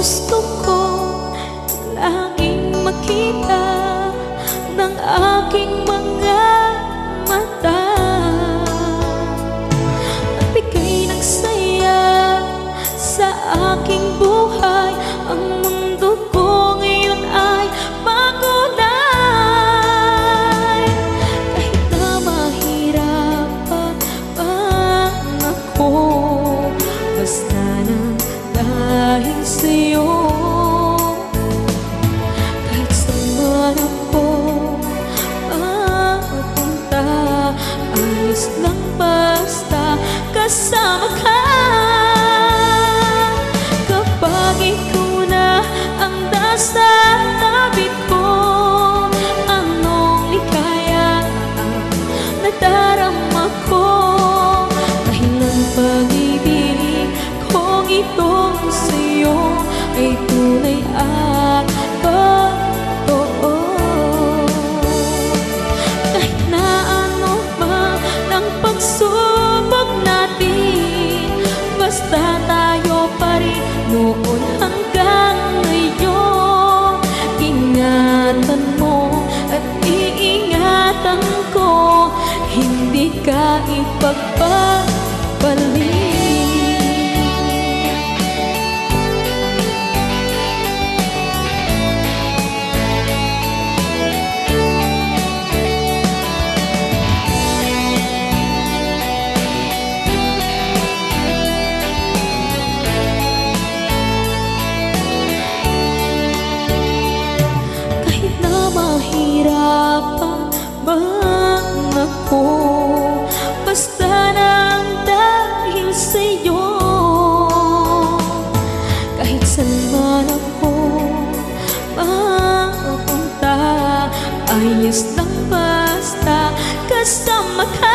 Gusto ko laging makita ng aking mga mata. Nagbigay ng saya sa aking buhay. Ang mundo ko ngayon ay makulay. Kahit na mahirapan ako, basta na dahil sa'yo. Kahit saan man ako mapunta, ayos lang basta kasama ka. Kapag ikaw na ang nasa tabi ko, anong likaya ang nadarama ko. Dahil ang pag-ibig kong itong sa'yo ay tunay at totoo. Kahit na ano man ang pagsubok natin, basta tayo pa rin noon hanggang ngayon. Ingatan mo at iingatan ko, hindi ka ipagpapalik. Mahirapan man ako, basta nang dahil sa'yo. Kahit saan man ako mapunta, ayos lang basta kasama ka.